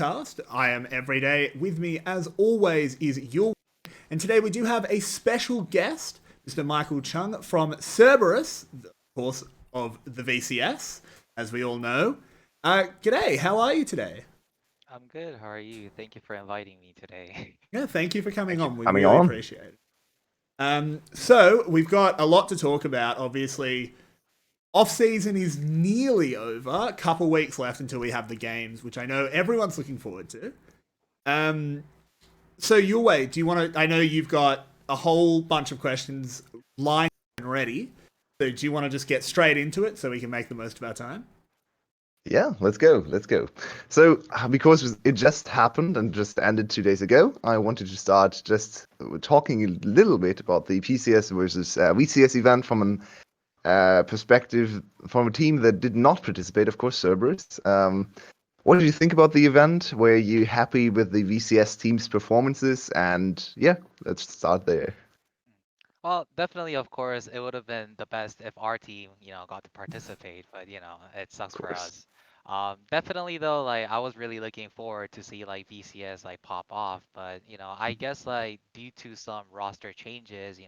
Cast. I am Everyday. With me, as always, is 𝘁cie, and today we do have a special guest, Mr. Michael Chung from CERBERUS, of course, of the VCS, as we all know. G'day, how are you today? I'm good. How are you? Thank you for inviting me today. Yeah, thank you for coming Thank you on. for We coming really on. appreciate it. So we've got a lot to talk about. Obviously, off season is nearly over. A couple weeks left until we have the games, which I know everyone's looking forward to. So 𝘁�UE, do you want to? I know you've got a whole bunch of questions lined and ready. So do you want to just get straight into it so we can make the most of our time? Yeah, let's go. Let's go. So, because it just happened and just ended 2 days ago, I wanted to start just talking a little bit about the PCS versus VCS event from an perspective from a team that did not participate, of course, CERBERUS. What did you think about the event? Were you happy with the VCS team's performances? And yeah, let's start there. Well, definitely, of course, it would have been the best if our team, got to participate, but it sucks Of for course. us. Definitely though, like I was really looking forward to see like VCS like pop off, but I guess like due to some roster changes,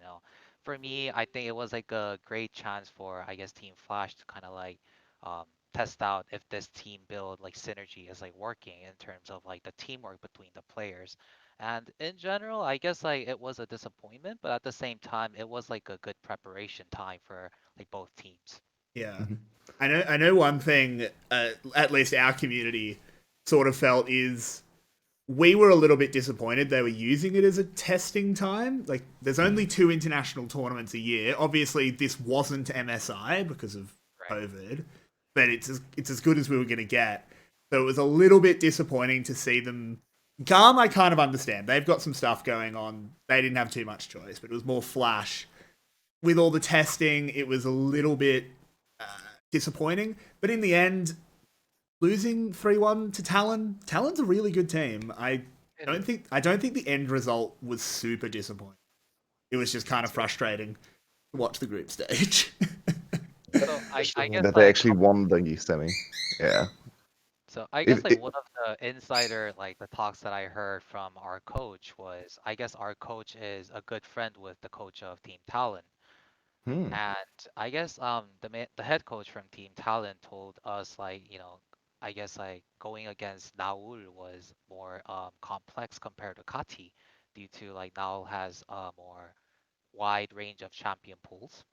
for me, I think it was like a great chance for I guess Team Flash to kind of like um test out if this team build like synergy is like working in terms of like the teamwork between the players. And in general, I guess like it was a disappointment, but at the same time, it was like a good preparation time for like both teams. Yeah, Mhm. I know one thing. At least our community sort of felt is we were a little bit disappointed they were using it as a testing time. Like, there's only Mm. two international tournaments a year. Obviously, this wasn't MSI because of Right. COVID, but it's as good as we were going to get. So it was a little bit disappointing to see them. 𝘁𝗰, I kind of understand. They've got some stuff going on. They didn't have too much choice, but it was more Flash. With all the testing, it was a little bit uh, disappointing. But in the end, losing 3-1 to Talon's a really good team. I It don't is. think I don't think the end result was super disappointing. It was just kind of So, frustrating to watch the group stage. Yeah, so I especially guess that they like actually won the semi. Yeah. so I guess If, like one of the insider like the talks that I heard from our coach was I guess our coach is a good friend with the coach of Team Talon. hmm. And I guess the head coach from Team Talent told us like I guess like going against Naul was more complex compared to Kati due to like Naul has a more wide range of champion pools.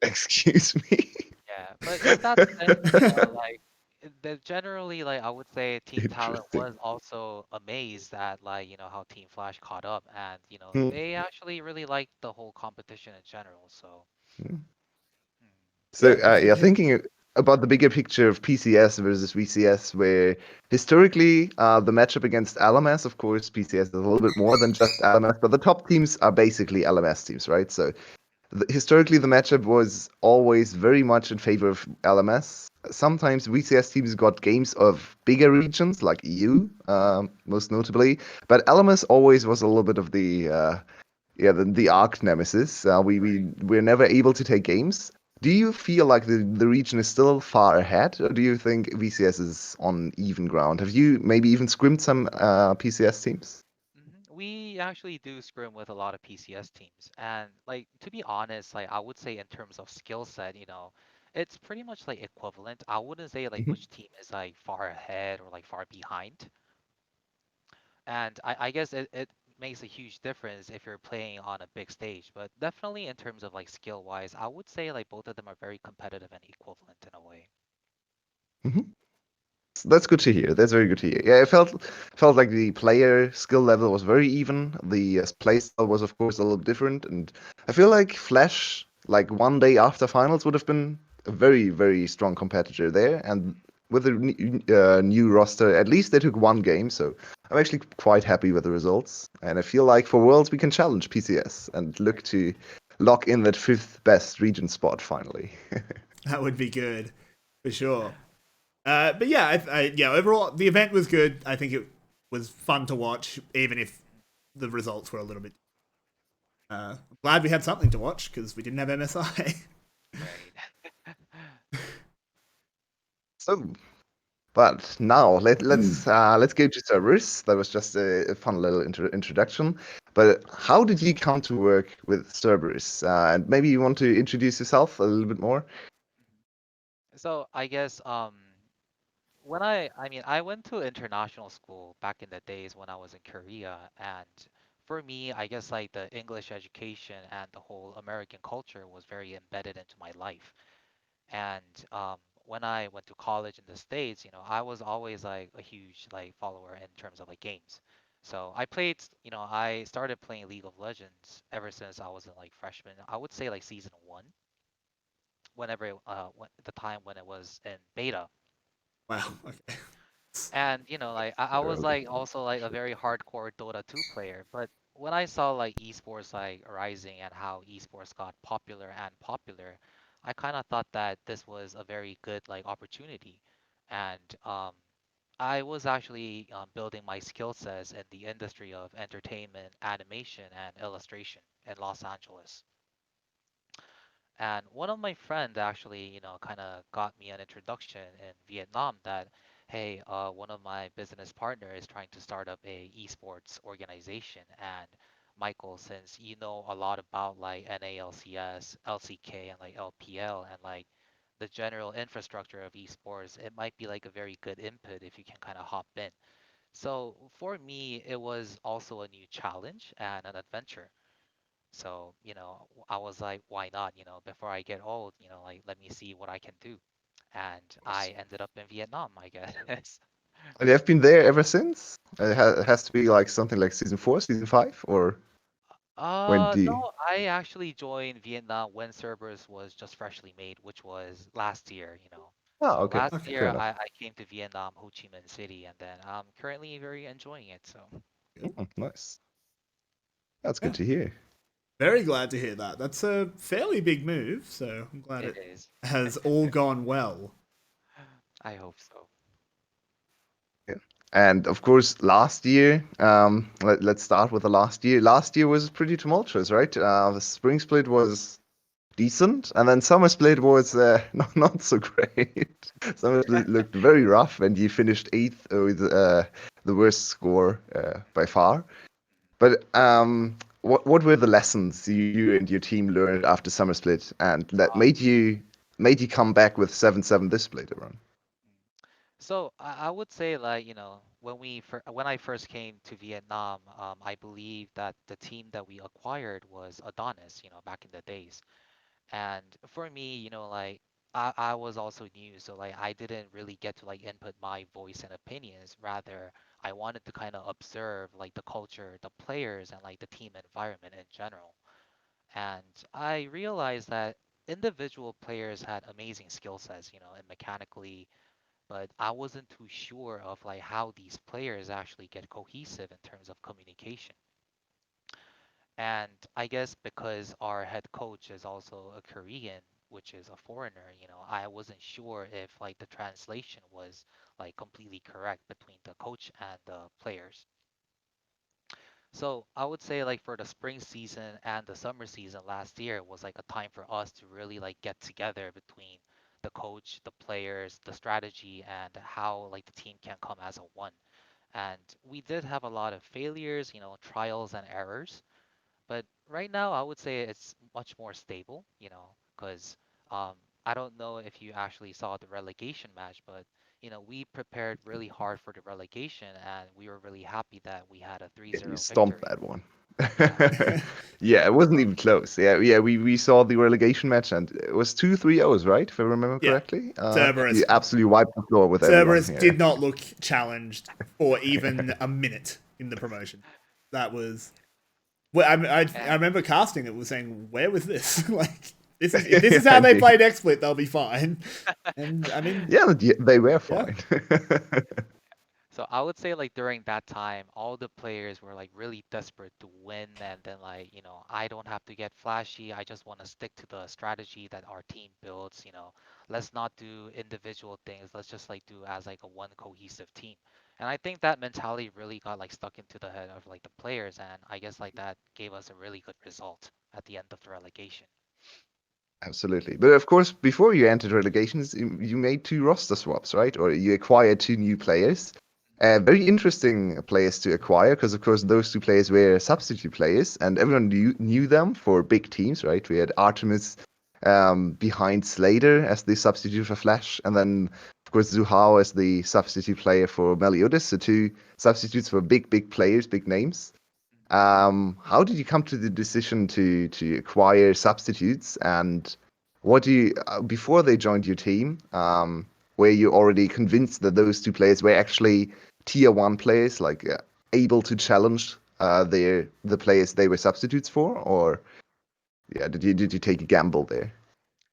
Excuse me. Yeah, but with that said, like generally like I would say Team Talent Interesting. was also amazed at like how Team Flash caught up and Hmm. they actually really liked the whole competition in general. So. Hmm. hmm. So, Yeah, if, yeah, if thinking about the bigger picture of PCS versus VCS, where historically the matchup against LMS, of course, PCS is a little bit more than just LMS, but the top teams are basically LMS teams, right? So, historically, the matchup was always very much in favor of LMS. Sometimes VCS teams got games of bigger regions like EU, most notably, but LMS always was a little bit of the arch nemesis. We're never able to take games. Do you feel like the region is still far ahead, or do you think VCS is on even ground? Have you maybe even scrimmed some PCS teams? We actually do scrim with a lot of PCS teams, and like to be honest, like I would say in terms of skill set, it's pretty much like equivalent. I wouldn't say like Mhm. which team is like far ahead or like far behind. And I guess it makes a huge difference if you're playing on a big stage. But definitely in terms of like skill wise, I would say like both of them are very competitive and equivalent in a way. Mhm. That's good to hear. That's very good to hear. Yeah, it felt like the player skill level was very even. The play style was, of course, a little different, and I feel like Flash, like one day after finals, would have been a very, very strong competitor there. And with the new roster, at least they took one game, so I'm actually quite happy with the results. And I feel like for Worlds we can challenge PCS and look to lock in that fifth best region spot finally. that would be good for sure. But yeah, yeah, overall the event was good. I think it was fun to watch, even if the results were a little bit. I'm glad we had something to watch because we didn't have MSI. Right. So But now let's go to Cerberus. That was just a fun little introduction. But how did you come to work with Cerberus? And maybe you want to introduce yourself a little bit more. So I guess when I mean I went to international school back in the days when I was in Korea, and for me I guess like the English education and the whole American culture was very embedded into my life. And when I went to college in the States, I was always like a huge like follower in terms of like games. So I played, I started playing League of Legends ever since I was in like freshman. I would say like season one, whenever the time when it was in beta. Wow. Okay. And like I was Early. like also like a very hardcore Dota 2 player, but when I saw like esports like rising and how esports got popular and popular, I kind of thought that this was a very good like opportunity. And I was actually building my skill sets in the industry of entertainment, animation, and illustration in Los Angeles. And one of my friends actually, kind of got me an introduction in Vietnam that, hey, one of my business partners is trying to start up a esports organization. And Michael, since you know a lot about like NALCS, LCK, and like LPL, and like the general infrastructure of esports, it might be like a very good input if you can kind of hop in. So for me, it was also a new challenge and an adventure. So, I was like, why not? Before I get old, like let me see what I can do. And I ended up in Vietnam, I guess. And you have been there ever since? It has to be like something like season 4, season 5, or when do you? No, I actually joined Vietnam when Cerberus was just freshly made, which was last year. Oh, So okay, last Okay. fair year enough. I came to Vietnam, Ho Chi Minh City, and then I'm currently very enjoying it. So Good. Nice. That's good Yeah. to hear. Very glad to hear that. That's a fairly big move, so I'm glad it it is. has all gone well. I hope so. Yeah. And of course, last year, let's start with the last year. Last year was pretty tumultuous, right? The spring split was decent, and then summer split was not so great. Summer split looked very rough, and you finished eighth with the worst score by far. But what were the lessons you and your team learned after summer split, and that Uh, made you come back with 7-7 this split around? So I would say like when I first came to Vietnam, I believe that the team that we acquired was Adonis, back in the days. And for me, like I was also new, so like I didn't really get to like input my voice and opinions. Rather, I wanted to kind of observe like the culture, the players, and like the team environment in general. And I realized that individual players had amazing skill sets, and mechanically, but I wasn't too sure of like how these players actually get cohesive in terms of communication. And I guess because our head coach is also a Korean, which is a foreigner, I wasn't sure if like the translation was like completely correct between the coach and the players. So I would say like for the spring season and the summer season last year was like a time for us to really like get together between the coach, the players, the strategy, and how like the team can come as a one. And we did have a lot of failures, trials and errors. But right now, I would say it's much more stable, because I don't know if you actually saw the relegation match, but we prepared really hard for the relegation, and we were really happy that we had a Yeah, you 3-0 stomped victory. that one. Yeah. Yeah, it wasn't even close. Yeah, we saw the relegation match, and it was 2-3-0s, right? If I remember Yeah. correctly. Yes. You Cerberus absolutely wiped the floor with everyone Cerberus here. did not look challenged for even a minute in the promotion. That was. Well, I And remember casting it was saying, "Where was this? Like, this is if this Yeah, is how I they mean, played XSplit, they'll be fine." And I mean, yeah, they were yeah, fine. so I would say like during that time, all the players were like really desperate to win, and then like I don't have to get flashy. I just want to stick to the strategy that our team builds. Let's not do individual things. Let's just like do as like a one cohesive team. And I think that mentality really got like stuck into the head of like the players, and I guess like that gave us a really good result at the end of the relegation. Absolutely. But of course, before you entered relegations, you made two roster swaps, right? Or you acquired two new players. Very interesting players to acquire because, of course, those two players were substitute players, and everyone knew them for big teams, right? We had Artemis behind Slater as the substitute for Flash, and then, of course, Xuhao as the substitute player for Meliodas. So two substitutes for big players, big names. How did you come to the decision to acquire substitutes, and what do you before they joined your team? Were you already convinced that those two players were actually tier 1 players, like able to challenge the players they were substitutes for, or yeah, did you take a gamble there?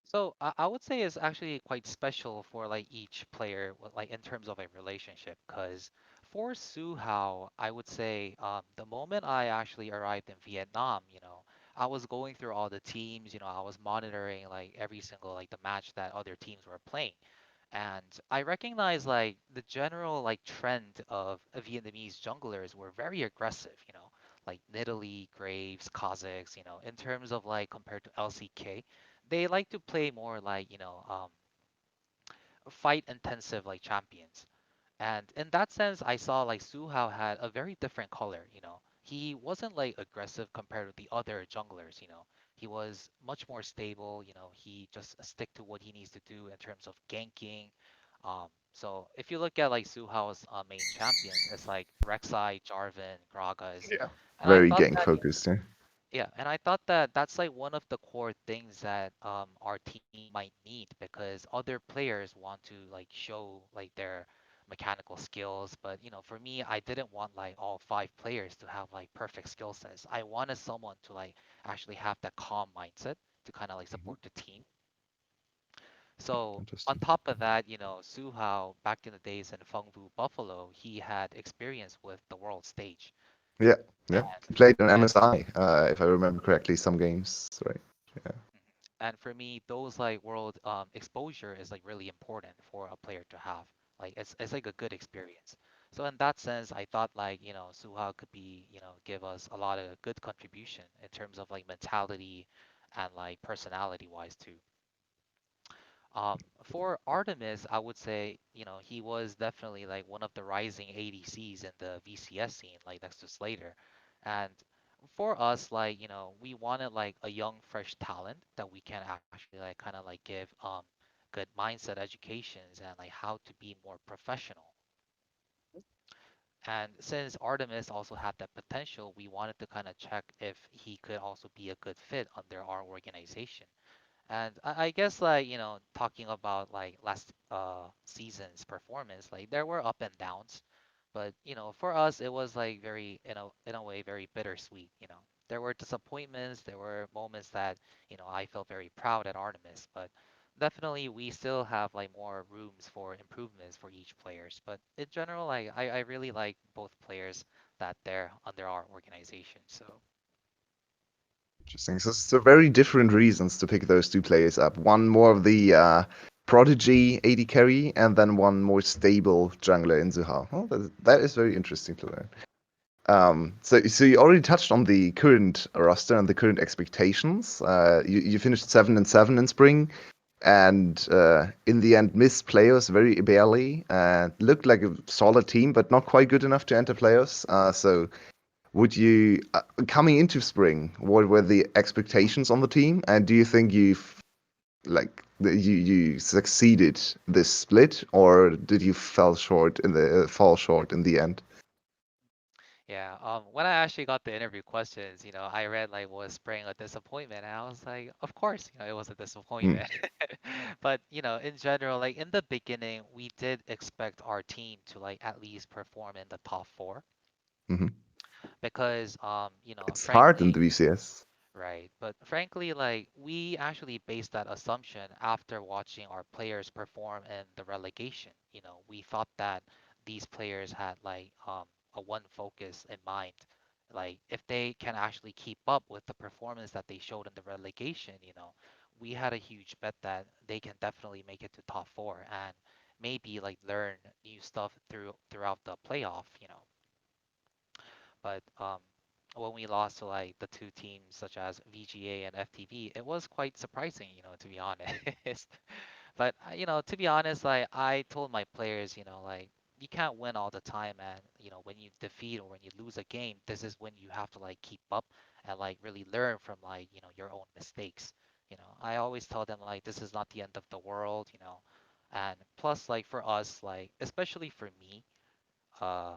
So I would say it's actually quite special for like each player, like in terms of a relationship. Because for Suhao, I would say the moment I actually arrived in Vietnam, I was going through all the teams. I was monitoring like every single like the match that other teams were playing, and I recognized like the general like trend of Vietnamese junglers were very aggressive. Like Nidalee, Graves, Kha'Zix. In terms of like compared to 𝘁𝗀𝗃𝗁, they like to play more like fight intensive like champions. And in that sense, I saw like Suhao had a very different color. He wasn't like aggressive compared with the other junglers. He was much more stable. He just stick to what he needs to do in terms of ganking. So if you look at like Suhao's main champions, it's like Rek'Sai, Jarvan, Gragas, Yeah. and I Very thought gang that focused, yeah. yeah, and I thought that that's like one of the core things that our team might need because other players want to like show like their mechanical skills, but for me, I didn't want like all 5 players to have like perfect skill sets. I wanted someone to like actually have that calm mindset to kind of like Mhm. support the team. So on Interesting. top of that, Suhao back in the days in Fengvu Buffalo, he had experience with the world stage. Yeah, And yeah. He played on and MSI, if I remember correctly, some games, right? Yeah. Mhm. And for me, those like world exposure is like really important for a player to have. Like it's like a good experience. So in that sense, I thought like Suha could be give us a lot of good contribution in terms of like mentality and like personality wise too. For Artemis, I would say he was definitely like one of the rising ADCs in the VCS scene, like next to Slater, and for us, like we wanted like a young, fresh talent that we can actually like kind of like give good mindset educations and like how to be more professional. And since Artemis also had that potential, we wanted to kind of check if he could also be a good fit under our organization. And I guess like talking about like last season's performance, like there were up and downs, but for us it was like very in a way very bittersweet. There were disappointments, there were moments that I felt very proud at Artemis, but definitely we still have like more rooms for improvements for each players. But in general, like I really like both players that they're under our organization. So. Interesting. So very different reasons to pick those two players up. One more of the prodigy AD carry, and then one more stable jungler in Xuhao. Oh, that is very interesting to learn. So you already touched on the current roster and the current expectations. You finished 7-7 in spring, and in the end missed playoffs very barely. Looked like a solid team, but not quite good enough to enter playoffs. So would you, coming into spring, what were the expectations on the team? And do you think you succeeded this split, or did you fall short in the end? Yeah, when I actually got the interview questions, I read like was Spring a disappointment, and I was like, of course, it was a Mm, disappointment. But in general, like in the beginning, we did expect our team to like at least perform in the top four hmm because It's hard in frankly, the VCS. right. But frankly, like we actually based that assumption after watching our players perform in the relegation. We thought that these players had like a one focus in mind. Like if they can actually keep up with the performance that they showed in the relegation, we had a huge bet that they can definitely make it to top four and maybe like learn new stuff throughout the playoff. But when we lost to like the two teams such as VGA and FTV, it was quite surprising, to be honest. But to be honest, like I told my players, like you can't win all the time, and when you defeat or when you lose a game, this is when you have to like keep up and like really learn from like your own mistakes. I always tell them like this is not the end of the world, and plus like for us, like especially for me, uh,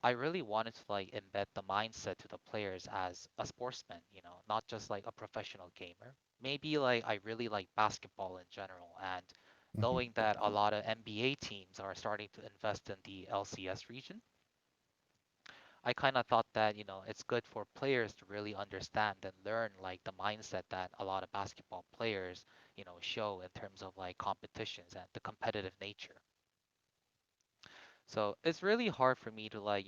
I really wanted to like embed the mindset to the players as a sportsman, not just like a professional gamer. Maybe like I really like basketball in general, and Mhm. knowing that a lot of NBA teams are starting to invest in the LCS region, I kind of thought that, it's good for players to really understand and learn like the mindset that a lot of basketball players, show in terms of like competitions and the competitive nature. So it's really hard for me to like,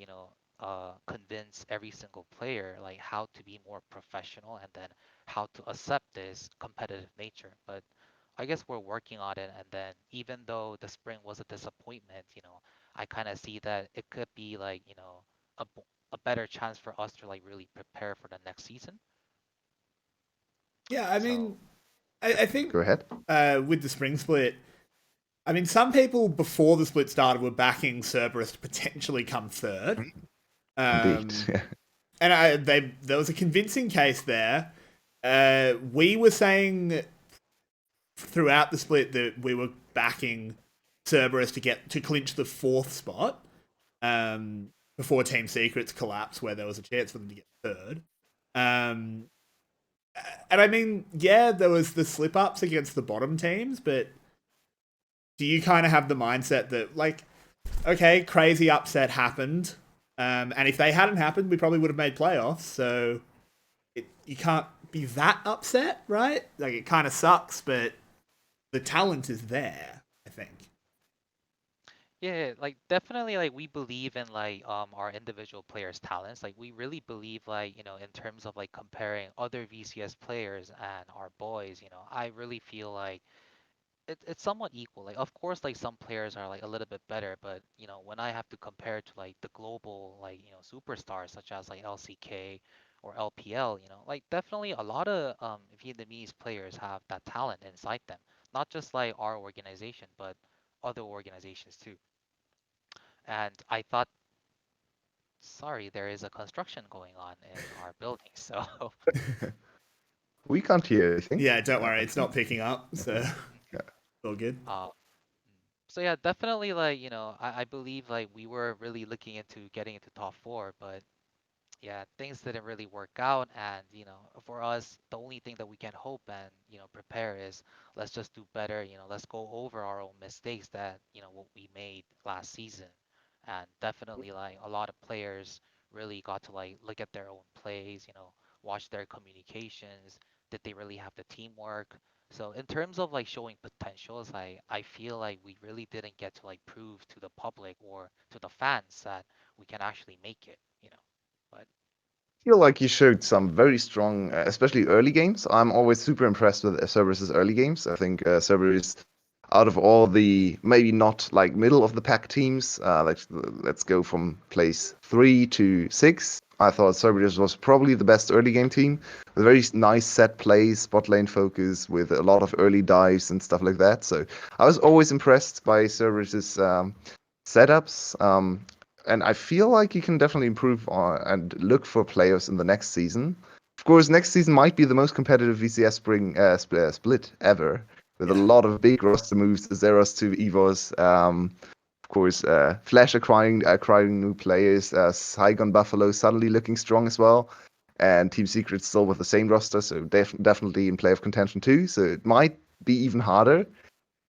convince every single player like how to be more professional and then how to accept this competitive nature. But I guess we're working on it. And then even though the spring was a disappointment, I kind of see that it could be like, a better chance for us to like really prepare for the next season. Yeah, I So mean, I think Go ahead. with the spring split, I mean, some people before the split started were backing Cerberus to potentially come third. Indeed. Um, and there was a convincing case there. We were saying throughout the split that we were backing Cerberus to clinch the fourth spot before Team Secrets collapsed, where there was a chance for them to get third. Um, and I mean, yeah, there was the slip ups against the bottom teams, but do you kind of have the mindset that like, okay, crazy upset happened, and if they hadn't happened, we probably would have made playoffs. So you can't be that upset, right? Like it kind of sucks, but the talent is there. I think. yeah, like definitely like we believe in like our individual players' talents. Like we really believe like, in terms of like comparing other VCS players and our boys, I really feel like it's somewhat equal. Like of course like some players are like a little bit better, but when I have to compare to like the global like, superstars such as like 𝘁𝗀𝗃 or LPL, like definitely a lot of Vietnamese players have that talent inside them. Not just like our organization, but other organizations too. And I thought, sorry, there is a construction going on in our building. So, We can't hear anything. Yeah, don't worry, it's not picking up, so it's Yeah. all good. uh, so yeah, definitely like, I believe like we were really looking into getting into top four, but yeah, things didn't really work out. And, for us, the only thing that we can hope and, prepare is let's just do better. Let's go over our own mistakes that, what we made last season. And definitely, like, a lot of players really got to, like, look at their own plays, watch their communications. Did they really have the teamwork? So in terms of like showing potentials, I feel like we really didn't get to like prove to the public or to the fans that we can actually make it. But Feel like you showed some very strong, especially early games. I'm always super impressed with Cerberus' early games. I think Cerberus, out of all the maybe not like middle of the pack teams, like let's go from place 3 to 6. I thought Cerberus was probably the best early game team with very nice set plays, spot lane focus, with a lot of early dives and stuff like that. So I was always impressed by Cerberus's setups. And I feel like you can definitely improve and look for players in the next season. Of course, next season might be the most competitive VCS split ever, with a Yeah. lot of big roster moves, Zeros to Evos. Of course, 𝘁liche acquiring new players, Saigon Buffalo suddenly looking strong as well, and Team Secret still with the same roster, so definitely in play of contention too. So it might be even harder.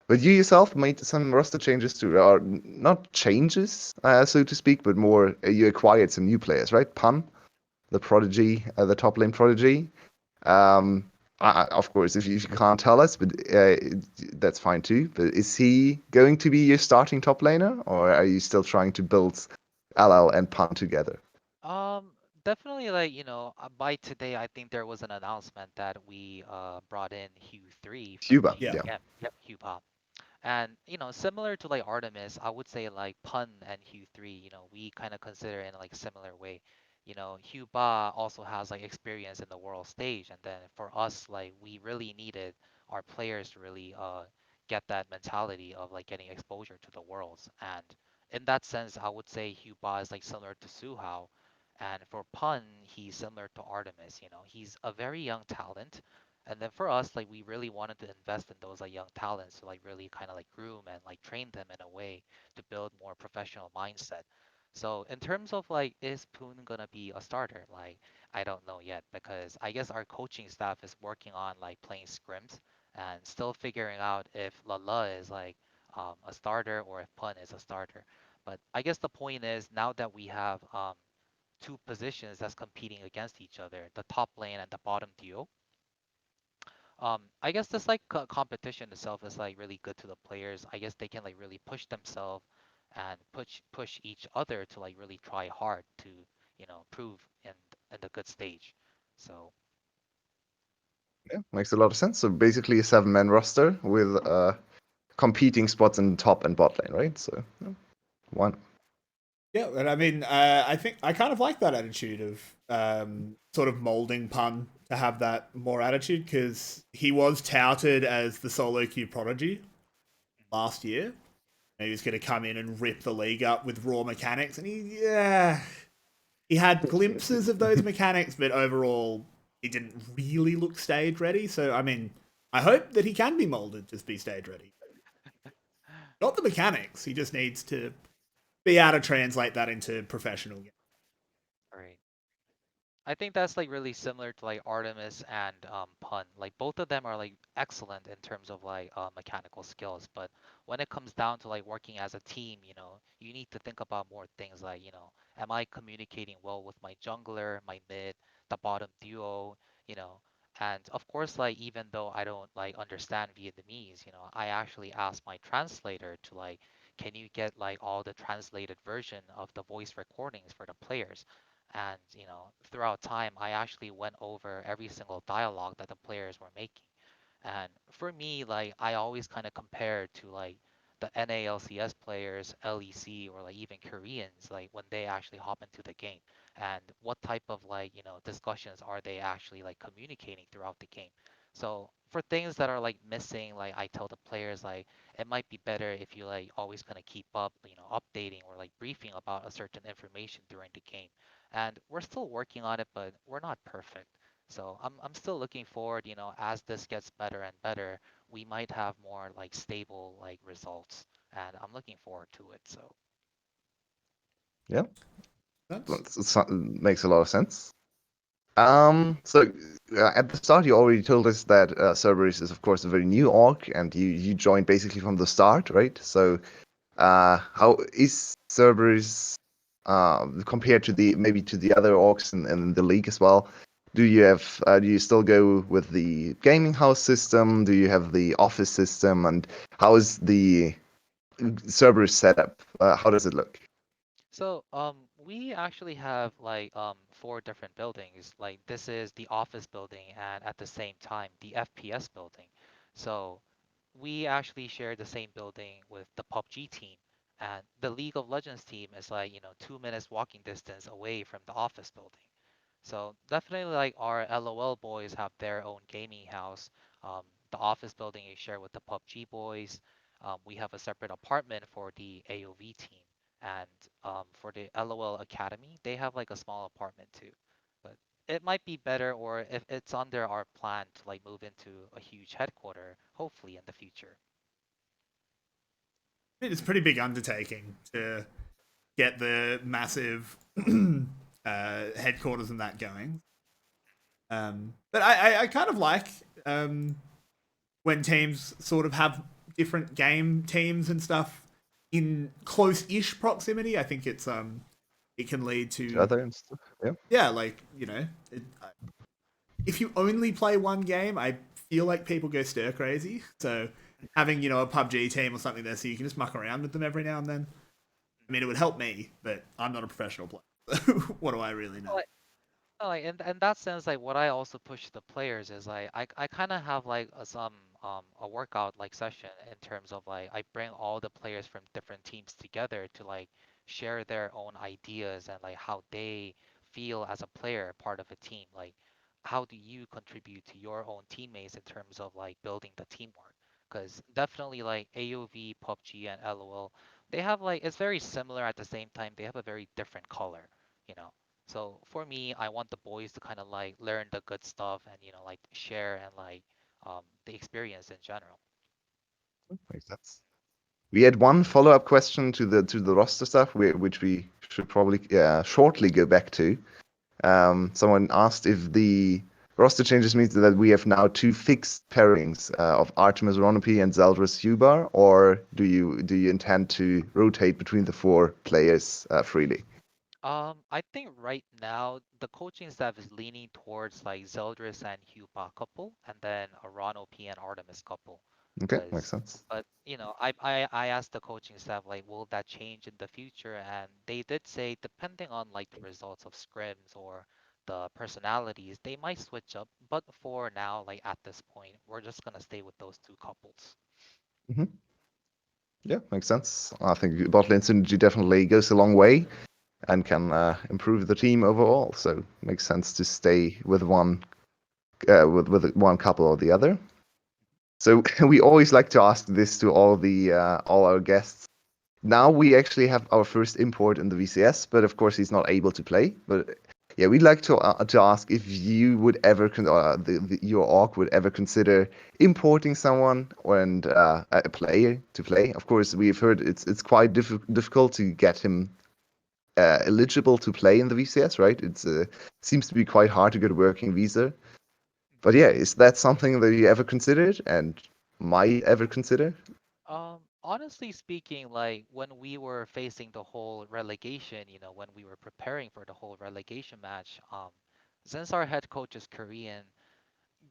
But you yourself made some roster changes too, or not changes, so to speak, but more you acquired some new players, right? Pun, the prodigy, the top lane prodigy. Um, of course, if you can't tell us, but that's fine too. But is he going to be your starting top laner, or are you still trying to build LL and Pun together? um, definitely like by today, I think there was an announcement that we brought in Hugh 3 from Cuba, Yeah. yeah. GGM. Yep, Hugh. And similar to like Artemis, I would say like Pun and Hugh 3, we kind of consider in like similar way. 𝘀𝗶𝗆 also has like experience in the world stage, and then for us, like we really needed our players to really get that mentality of like getting exposure to the worlds. And in that sense, I would say 𝘀𝗶𝗆 is like similar to Xuhao, and for Pun, he's similar to Artemis. He's a very young talent. And then for us, like we really wanted to invest in those like young talents to like really kind of like groom and like train them in a way to build more professional mindset. So in terms of like, is Poon gonna be a starter? Like, I don't know yet because I guess our coaching staff is working on like playing scrims and still figuring out if 𝘁𝘁 is like a starter or if Pun is a starter. But I guess the point is now that we have two positions that's competing against each other, the top lane and the bottom duo. I guess this like competition itself is like really good to the players. I guess they can like really push themselves and push each other to like really try hard to prove in the good stage. So Yeah, makes a lot of sense. So basically a 7-man roster with competing spots in top and bot lane, right? So yeah, one. Yeah, and I mean, I think I kind of like that attitude of sort of molding Pun to have that more attitude because he was touted as the solo queue prodigy last year. And he was going to come in and rip the league up with raw mechanics, and he had glimpses of those mechanics, but overall he didn't really look stage ready. So I mean, I hope that he can be molded to be stage ready. Not the mechanics. He just needs to be able to translate that into professional game. right. I think that's like really similar to like Artemis and Pun. Like both of them are like excellent in terms of like mechanical skills, but when it comes down to like working as a team, you need to think about more things like, am I communicating well with my jungler, my mid, the bottom duo, you know? And of course, like even though I don't like understand Vietnamese, I actually asked my translator to like, can you get like all the translated version of the voice recordings for the players? And throughout time, I actually went over every single dialogue that the players were making. And for me, like I always kind of compare to like the NALCS players, 𝘚liche, or like even Koreans, like when they actually hop into the game, and what type of like discussions are they actually like communicating throughout the game. So for things that are like missing, like I tell the players like it might be better if you like always kind of keep up, updating or like briefing about a certain information during the game. And we're still working on it, but we're not perfect. So I'm still looking forward, as this gets better and better, we might have more like stable like results, and I'm looking forward to it. So Yeah, That's makes a lot of sense. So at the start, you already told us that Cerberus is, of course, a very new org, and you joined basically from the start, right? So how is Cerberus compared to maybe to the other orgs in the league as well? Do you still go with the gaming house system? Do you have the office system? And how is the Cerberus setup? How does it look? we actually have like four different buildings. Like this is the office building, and at the same time the FPS building. So we actually share the same building with the 𝘁𝗆 team, and the League of Legends team is like 2 minutes walking distance away from the office building. So definitely like our LOL boys have their own gaming house. The office building is shared with the 𝘁𝗆 boys. We have a separate apartment for the AOV team. And for the LOL Academy, they have like a small apartment too. But it might be better, or if it's under our plan to like move into a huge headquarter, hopefully in the future. it's a pretty big undertaking to get the massive headquarters and that going. But I kind of like when teams sort of have different game teams and stuff in close-ish proximity. I think it can lead Each to other and stuff. Yeah. yeah, like if you only play one game, I feel like people go stir crazy. So having a PUBG team or something there, so you can just muck around with them every now and then. I mean, it would help me, but I'm not a professional player. So what do I really know? Like in that sense, like what I also push the players is like I kind of have like a workout like session in terms of like I bring all the players from different teams together to like share their own ideas and like how they feel as a player, part of a team? Like, how do you contribute to your own teammates in terms of like building the teamwork? Because definitely like AOV, PUBG, and LOL, they have like it's very similar at the same time. They have a very different color, you know. So for me, I want the boys to kind of like learn the good stuff and like share and like the experience in general. Makes sense. We had one follow-up question to the roster stuff, which we should probably shortly go back to. Someone asked if the roster changes means that we have now two fixed pairings of Artemis Ronopi and 𝘀𝘀 Esports, or do you intend to rotate between the four players freely? I think right now the coaching staff is leaning towards like 𝘀𝘀 and 𝘀𝗶𝗃 couple, and then a Rano P and Artemis couple. Okay, makes sense. But I asked the coaching staff like, will that change in the future? And they did say depending on like the results of scrims or the personalities, they might switch up. But for now, like at this point, we're just gonna stay with those two couples. Hmm. Yeah, makes sense. I think bot lane synergy definitely goes a long way and can improve the team overall. So makes sense to stay with one with one couple or the other. So we always like to ask this to all our guests. Now we actually have our first import in the VCS, but of course he's not able to play. But yeah, we'd like to ask if you would ever your org would ever consider importing someone and a player to play. Of course, we've heard it's quite difficult to get him eligible to play in the VCS, right? It's seems to be quite hard to get a working visa. But yeah, is that something that you ever considered and might ever consider? Honestly speaking, like when we were facing the whole relegation, when we were preparing for the whole relegation match, since our head coach is Korean,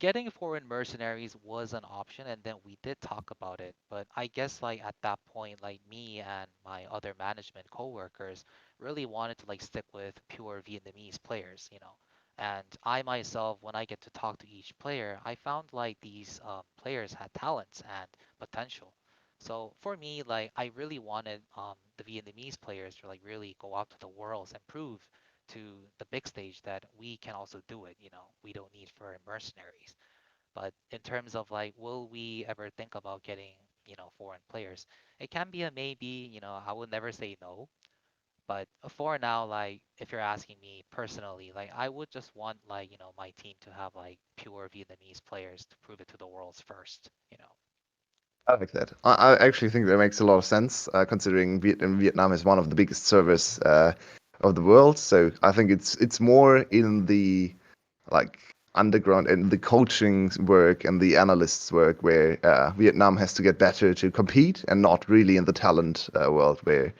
getting foreign mercenaries was an option, and then we did talk about it. But I guess like at that point, like me and my other management coworkers really wanted to like stick with pure Vietnamese players, and I myself, when I get to talk to each player, I found like these players had talents and potential. So for me, like I really wanted the Vietnamese players to like really go out to the worlds and prove to the big stage that we can also do it. We don't need foreign mercenaries. But in terms of like, will we ever think about getting, foreign players? It can be a maybe. I would never say no. But for now, like, if you're asking me personally, like, I would just want like, my team to have like pure Vietnamese players to prove it to the worlds first. I like that. I actually think that makes a lot of sense, considering Vietnam is one of the biggest servers of the world. So I think it's more in the like underground and the coaching work and the analysts work where Vietnam has to get better to compete, and not really in the talent world where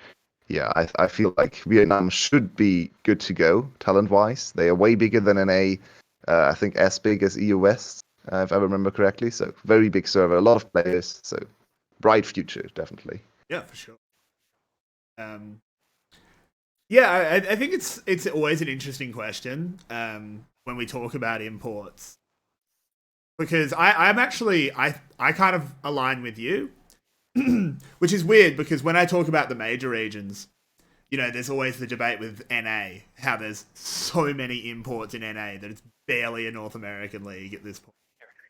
yeah, I feel like Vietnam should be good to go talent-wise. They are way bigger than NA, I think as big as EU West, if I remember correctly. So very big server, a lot of players. So bright future, definitely. Yeah, for sure. Um, yeah, I think it's always an interesting question when we talk about imports, because I'm actually I kind of align with you, which is weird because when I talk about the major regions, there's always the debate with NA, how there's so many imports in NA that it's barely a North American league at this point.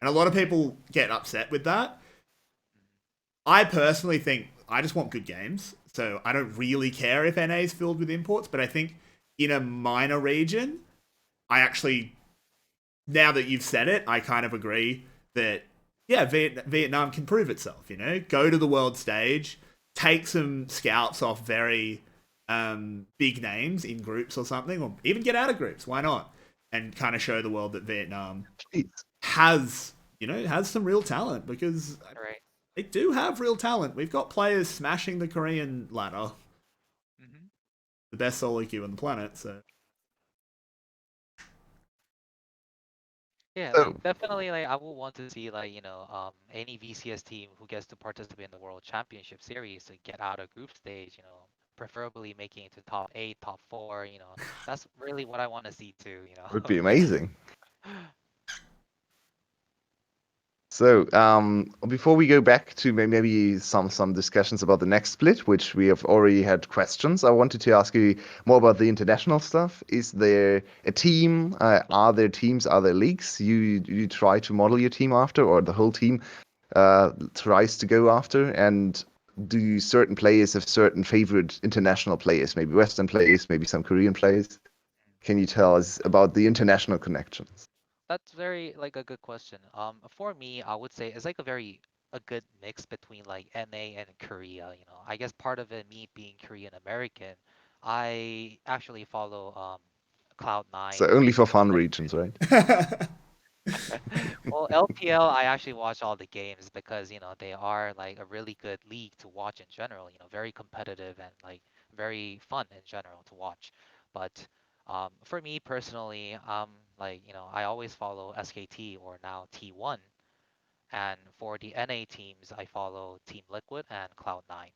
And a lot of people get upset with that. I personally think I just want good games. So I don't really care if NA is filled with imports, but I think in a minor region, I actually, now that you've said it, I kind of agree that, yeah, Vietnam can prove itself, go to the world stage, take some scouts off very big names in groups or something, or even get out of groups. Why not? And kind of show the world that Vietnam Jeez. has some real talent, because Right. they do have real talent. We've got players smashing the Korean ladder, Hmm. the best solo queue on the planet. So Yeah, like So definitely, like I would want to see like any VCS team who gets to participate in the World Championship Series to get out of group stage. Preferably making it to top 8, top 4. That's really what I want to see too. would be amazing. So, before we go back to maybe some discussions about the next split, which we have already had questions, I wanted to ask you more about the international stuff. Is there a team? Are there teams? Are there leagues you try to model your team after, or the whole team tries to go after? And do certain players have certain favorite international players, maybe Western players, maybe some Korean players? Can you tell us about the international connections? That's very like a good question. For me, I would say it's like a good mix between like NA and Korea. You know, I guess part of it, me being Korean American, I actually follow Cloud9 So only for and fun like regions, right? well, LPL, I actually watch all the games because, you know, they are like a really good league to watch in general, you know, very competitive and like very fun in general to watch. But for me personally, like, you know, I always follow SKT or now T1. And for the NA teams, I follow Team Liquid and Cloud9.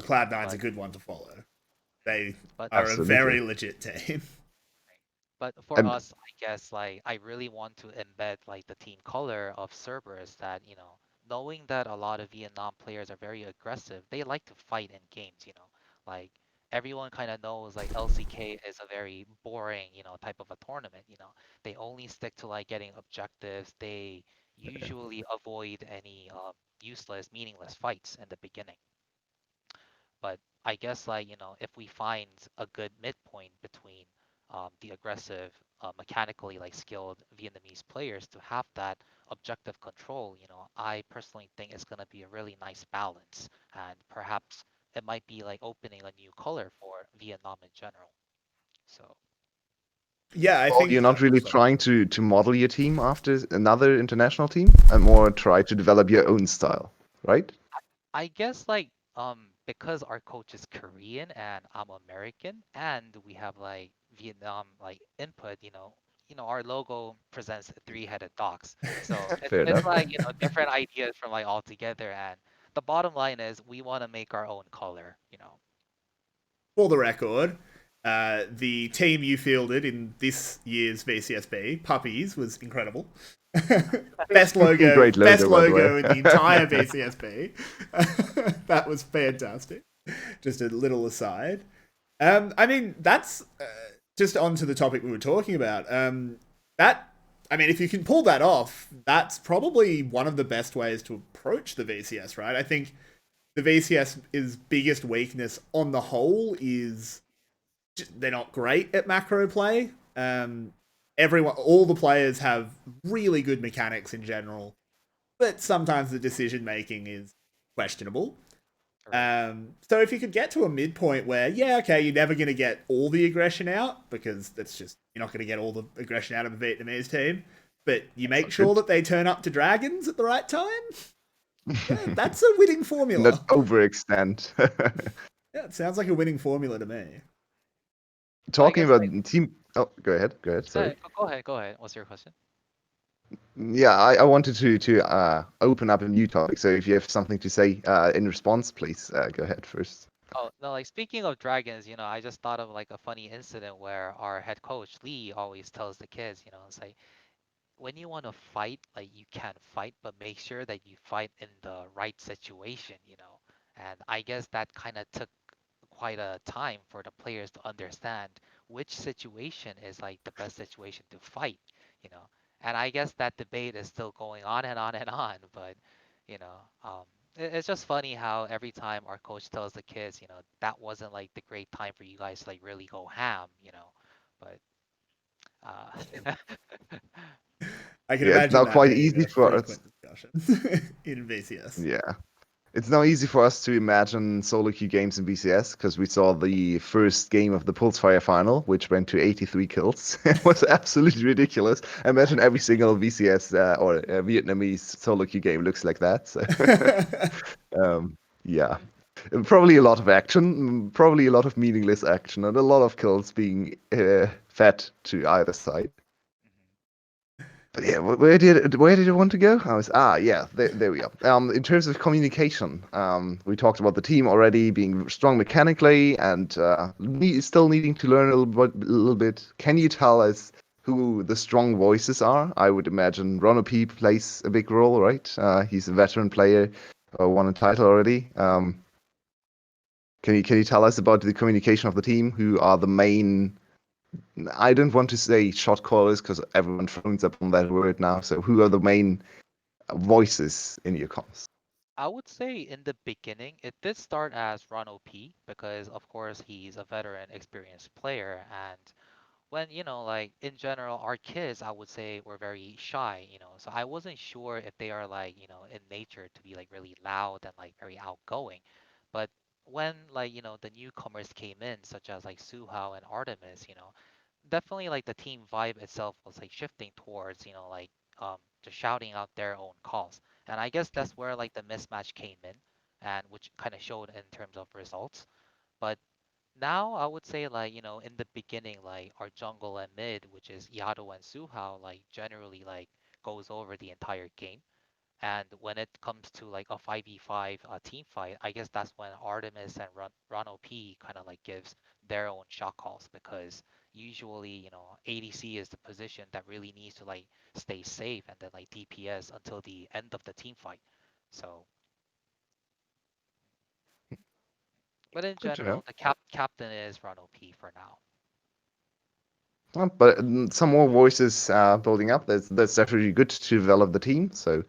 Cloud9's a But good one to follow. They but are a Absolutely. very legit team. But for And us, I guess like I really want to embed like the team color of Cerberus that, you know, knowing that a lot of Vietnam players are very aggressive, they like to fight in games, you know. Like everyone kind of knows like 𝘙𝑠𝗶𝗆𝗃 is a very boring, you know, type of a tournament, you know. They only stick to like getting objectives. They usually avoid any useless, meaningless fights in the beginning. But I guess like, you know, if we find a good midpoint between the aggressive, mechanically like skilled Vietnamese players to have that objective control, you know, I personally think it's gonna be a really nice balance, and perhaps it might be like opening a new color for Vietnam in general. So Yeah, I so you're think. not really Sorry. trying to model your team after another international team, and more try to develop your own style, right? I guess like because our coach is Korean and I'm American and we have like Vietnam like input, you know, our logo presents three-headed dogs. So Fair it's enough. like, you know, different ideas from like all together, and the bottom line is we want to make our own color, you know. For the record, the team you fielded in this year's VCSB, Puppies, was incredible. Great Best logo, by the logo in the way. entire VCSB. That was fantastic. Just a little aside. I mean, that's just onto the topic we were talking about. That, I mean, if you can pull that off, that's probably one of the best ways to approach the VCS, right? I think the VCS's biggest weakness on the whole is they're not great at macro play. All the players have really good mechanics in general, but sometimes the decision making is questionable. Correct. So if you could get to a midpoint where, yeah, okay, you're never going to get all the aggression out because that's just you're not going to get all the aggression out of a Vietnamese team, but you make Sounds sure good. that they turn up to dragons at the right time. Yeah, that's a winning Not formula. overextend. Yeah, it sounds like a winning formula to me. So I Talking guess about like team. Oh, go ahead. Go ahead. Sorry. go ahead. What's your question? Yeah, I wanted to open up a new topic. So if you have something to say in response, please go ahead first. Oh, no, like speaking of dragons, you know, I just thought of like a funny incident where our head coach Lee always tells the kids, you know, it's like when you want to fight, like you can fight, but make sure that you fight in the right situation, you know. And I guess that kind of took quite a time for the players to understand which situation is like the best situation to fight, you know. And I guess that debate is still going on and on and on, but you know, it's just funny how every time our coach tells the kids, you know, that wasn't like the great time for you guys to like really go ham, you know. But uh I can Yeah, it's imagine now that quite being easy a for us. frequent discussion in VCS. Yeah. It's now easy for us to imagine solo queue games in BCS because we saw the first game of the Pulsefire final, which went to 83 kills. It was absolutely ridiculous. I imagine every single VCS or Vietnamese solo queue game looks like that. So, yeah. And probably a lot of action, probably a lot of meaningless action, and a lot of kills being fed to either side. But yeah, where did you want to go? Yeah, there we are. In terms of communication, we talked about the team already being strong mechanically and still needing to learn a little bit. Can you tell us who the strong voices are. I would imagine 𝘀𝘀 plays a big role, right? He's a veteran player, won a title already. Can you tell us about the communication of the team? Who are the main? I don't want to say shot callers because everyone frowns upon that word now. So who are the main voices in your comms? I would say in the beginning, it did start as 𝘀𝘀 because, of course, he's a veteran, experienced player. And when, like in general, our kids, I would say, were very shy, so I wasn't sure if they are like, in nature to be like really loud and like very outgoing. But when like, the newcomers came in, such as like Xuhao and Artemis, definitely like the team vibe itself was like shifting towards like just shouting out their own calls, and I guess that's where like the mismatch came in, and which kind of showed in terms of results. But now I would say like in the beginning, like our jungle and mid, which is Yado and Suhao, like generally like goes over the entire game. And when it comes to like a 5v5 team fight, I guess that's when Artemis and 𝘀𝘀 kind of like gives their own shot calls, because usually, ADC is the position that really needs to like stay safe and then like DPS until the end of the team fight. So, but in Good to know. general, the captain is 𝘀𝘀 for now. But some more voices building up. That's definitely good to develop the team. So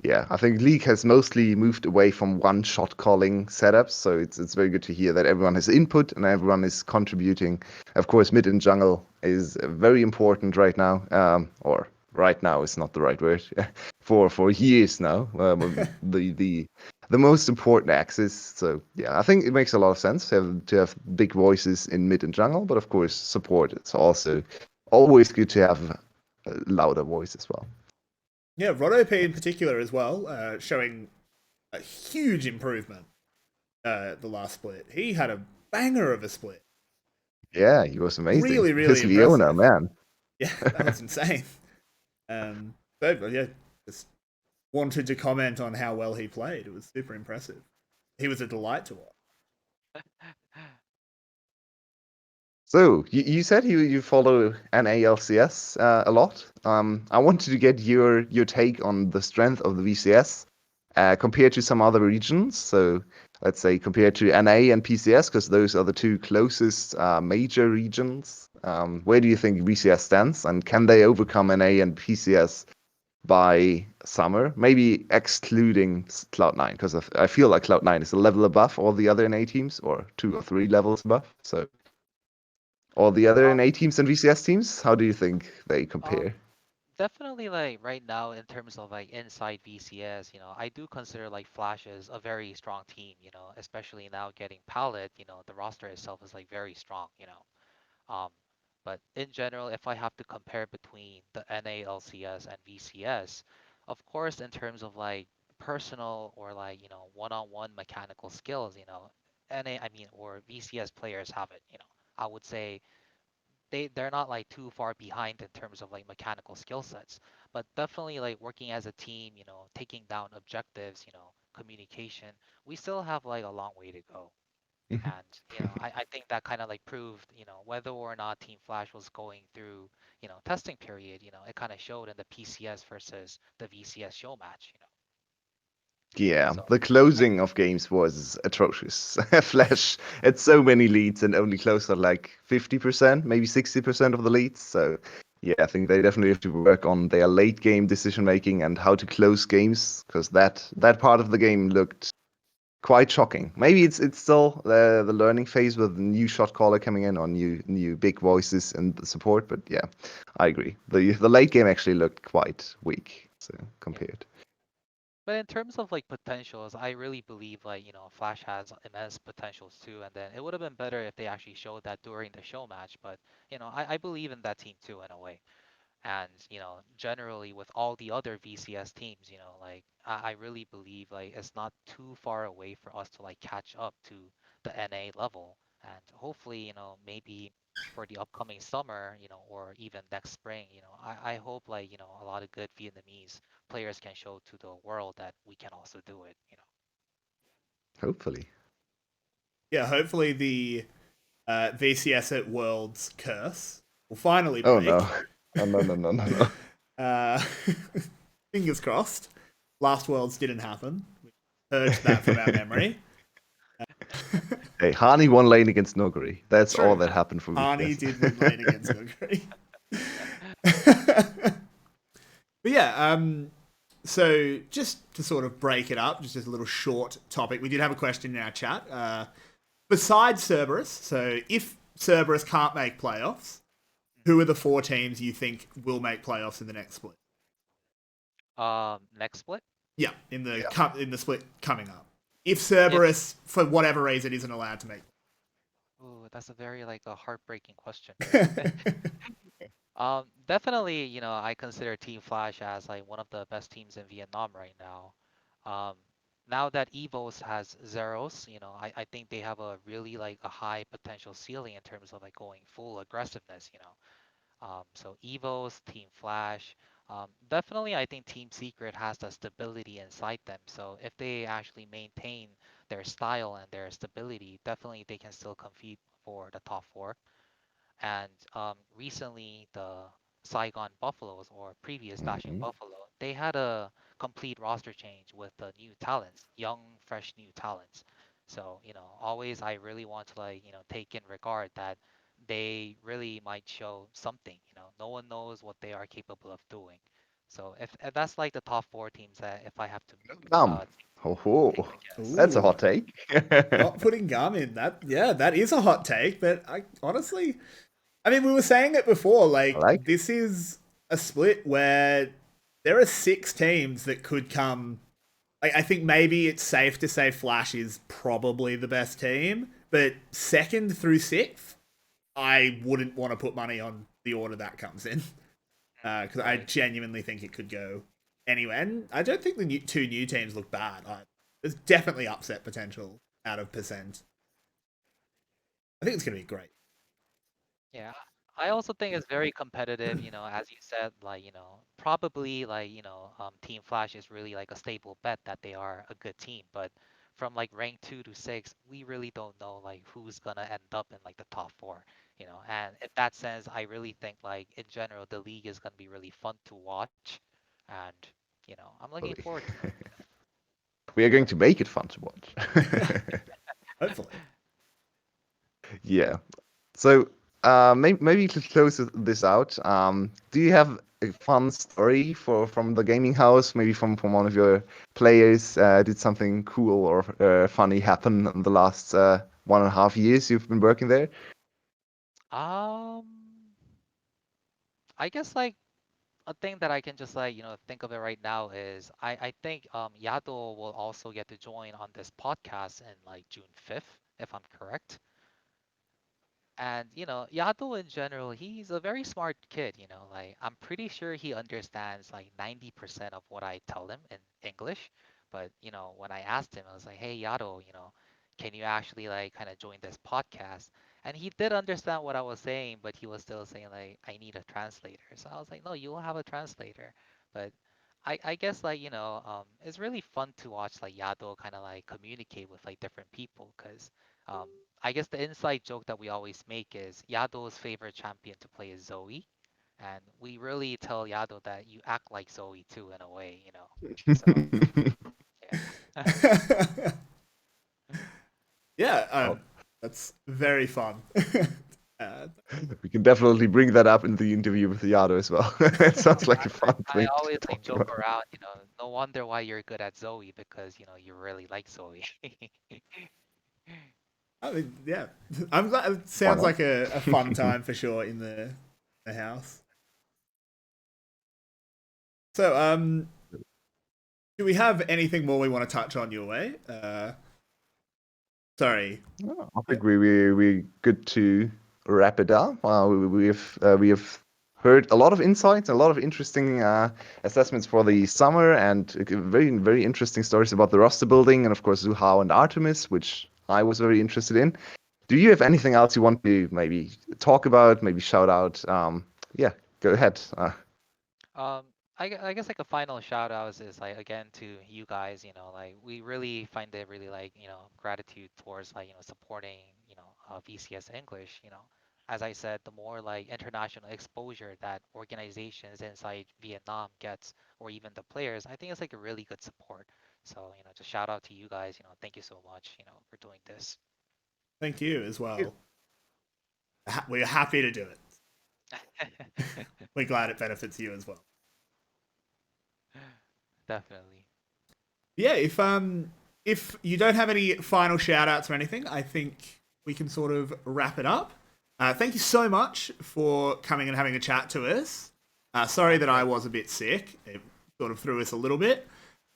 yeah, I think League has mostly moved away from one shot calling setups, so it's very good to hear that everyone has input and everyone is contributing. Of course, mid and jungle is very important right now, or right now is not the right word, for years now. The most important axis. So yeah, I think it makes a lot of sense to have big voices in mid and jungle, but of course support. It's also always good to have a louder voice as well. Yeah, 𝘀𝘀 in particular as well, showing a huge improvement the last split. He had a banger of a split. Yeah, he was amazing. Really, really His Leona, impressive. man. Yeah, that was insane. So yeah, just wanted to comment on how well he played. It was super impressive. He was a delight to watch. So you said you follow NALCS a lot. I wanted to get your take on the strength of the VCS compared to some other regions. So let's say compared to NA and PCS, because those are the two closest major regions. Where do you think VCS stands, and can they overcome NA and PCS by summer? Maybe excluding Cloud9, because I feel like Cloud9 is a level above all the other NA teams, or 2 or 3 levels above. So all the other Um, NA teams and VCS teams, how do you think they um, compare? Definitely like right now in terms of like inside VCS, I do consider like Flash as a very strong team, especially now getting Palette, the roster itself is like very strong, Um, but in general, if I have to compare between the NALCS and VCS, of course, in terms of like personal or like, one-on-one mechanical skills, I mean, or VCS players have it, I would say they're not like too far behind in terms of like mechanical skill sets, but definitely like working as a team, taking down objectives, communication, we still have like a long way to go. And I think that kind of like proved, whether or not Team Flash was going through, testing period, it kind of showed in the PCS versus the VCS show match, Yeah, so the I closing of games was atrocious. Flash had so many leads and only closed at like 50%, maybe 60% of the leads. So yeah, I think they definitely have to work on their late game decision making and how to close games, because that part of the game looked quite shocking. Maybe it's still the learning phase with the new shot caller coming in, or new big voices and the support. But yeah, I agree. The late game actually looked quite weak. So yeah. compared. But in terms of like potentials, I really believe like, Flash has immense potentials too. And then it would have been better if they actually showed that during the show match. But, I believe in that team too in a way. And, generally with all the other VCS teams, like I really believe like it's not too far away for us to like catch up to the NA level. And hopefully, maybe for the upcoming summer, or even next spring, I hope like, a lot of good Vietnamese players can show to the world that we can also do it. Hopefully. Yeah, hopefully the VCS at Worlds curse will finally Oh break. no. Oh, no. Uh, fingers crossed. Last Worlds didn't happen. We purged that from our memory. Hey, 𝘁cie won lane against 𝘁𝑺. That's all True. that happened for 𝘁cie VCS. did win lane against 𝘀𝑺. But yeah, so just to sort of break it up, just as a little short topic, we did have a question in our chat. Besides CERBERUS, so if CERBERUS can't make playoffs, who are the 4 teams you think will make playoffs in the next split? Next split. Yeah, in the split coming up. If CERBERUS, for whatever reason, isn't allowed to make. Ooh, that's a very like a heartbreaking question. Definitely, I consider Team Flash as like one of the best teams in Vietnam right now. Um, now that Evos has Zeros, I think they have a really like a high potential ceiling in terms of like going full aggressiveness. So Evos, Team Flash, definitely I think Team Secret has the stability inside them. So if they actually maintain their style and their stability, definitely they can still compete for the top 4. And recently, the Saigon Buffaloes, or previous Dashing Mhm. Buffalo, they had a complete roster change with the new talents, young, fresh new talents. So, always I really want to like, take in regard that they really might show something. No one knows what they are capable of doing. So if that's like the top 4 teams that if I have to Gum. uh, Ho ho. take a guess. That's a Ooh, hot take. not putting gum in that. Yeah, that is a hot take, but I honestly, I mean, we were saying it before. I Like, like it. this is a split where there are 6 teams that could come. Like, I think maybe it's safe to say Flash is probably the best team, but 2nd through 6th, I wouldn't want to put money on the order that comes in because I Right. genuinely think it could go anywhere. And I don't think the 2 new teams look bad. There's definitely upset potential out of percent. I think it's going to be great. Yeah, I also think it's very competitive, as you said, like, probably like, Team Flash is really like a stable bet that they are a good team, but from like rank 2 to 6, we really don't know like who's gonna end up in like the top 4. And in that sense, I really think like in general, the league is gonna be really fun to watch, and I'm looking Totally. forward to it. We are going to make it fun to watch. Hopefully. Yeah. So, maybe to close this out, do you have a fun story from the gaming house? Maybe from one of your players did something cool or funny happen in the last 1.5 years you've been working there? Um, I guess like a thing that I can just like think of it right now is I think Yado will also get to join on this podcast in like June 5th, if I'm correct. And Yado in general, he's a very smart kid. Like I'm pretty sure he understands like 90% of what I tell him in English. But when I asked him, I was like, "Hey Yado, can you actually like kind of join this podcast?" And he did understand what I was saying, but he was still saying like, "I need a translator." So I was like, "No, you will have a translator." But I guess like it's really fun to watch like Yado kind of like communicate with like different people because um I guess the inside joke that we always make is Yado's favorite champion to play is 𝘁𝑇, and we really tell Yado that you act like 𝘁𝑇 too in a way. So yeah. Yeah, Oh, that's very fun. uh, we can definitely bring that up in the interview with Yado as well. It sounds like a fun I thing to always like talk joke about. around. No wonder why you're good at 𝘁𝑇 because you really like 𝘁𝑇. I mean, yeah, I'm glad. It Why sounds not? like a fun time for sure in the house. So, do we have anything more we want to touch on your way? Sorry. No, I think we're good to wrap it up. We have heard a lot of insights, a lot of interesting assessments for the summer, and very very interesting stories about the roster building, and of course Xuhao and Artemis, which I was very interested in. Do you have anything else you want to maybe talk about, maybe shout out? Yeah, go ahead. Um, I guess like a final shout out is like again to you guys, like we really find it really like, gratitude towards like, supporting, VCS English. as I said, the more like international exposure that organizations inside Vietnam gets, or even the players, I think it's like a really good support. So, just shout out to you guys. Thank you so much, for doing this. Thank you as well. We're happy to do it. We're glad it benefits you as well. Definitely. Yeah, if you don't have any final shout outs or anything, I think we can sort of wrap it up. Thank you so much for coming and having a chat to us. Sorry that I was a bit sick. It sort of threw us a little bit.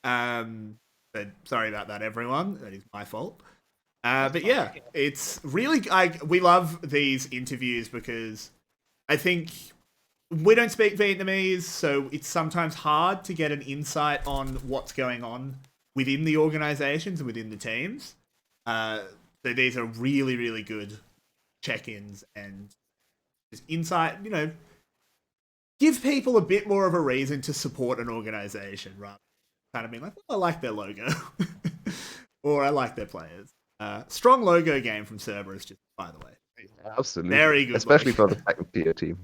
But sorry about that, everyone. That is my fault. But yeah, it's really we love these interviews because I think we don't speak Vietnamese, so it's sometimes hard to get an insight on what's going on within the organizations and within the teams. So these are really, really good check-ins and just insight, give people a bit more of a reason to support an organization rather than kind of being like, well, I like their logo or I like their players. Strong logo game from Cerberus, just by the way. Absolutely. Very good. Especially for the second tier team.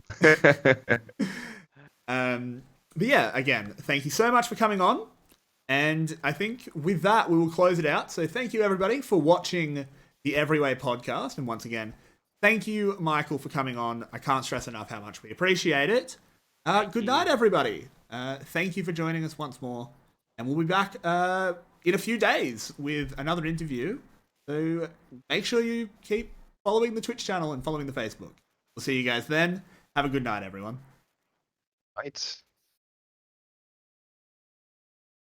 But yeah, again, thank you so much for coming on. And I think with that, we will close it out. So thank you, everybody, for watching the EveryWei podcast. And once again, thank you, Michael, for coming on. I can't stress enough how much we appreciate it. Good night, everybody. Thank you for joining us once more. And we'll be back in a few days with another interview. So make sure you keep following the Twitch channel and following the Facebook. We'll see you guys then. Have a good night, everyone. Right.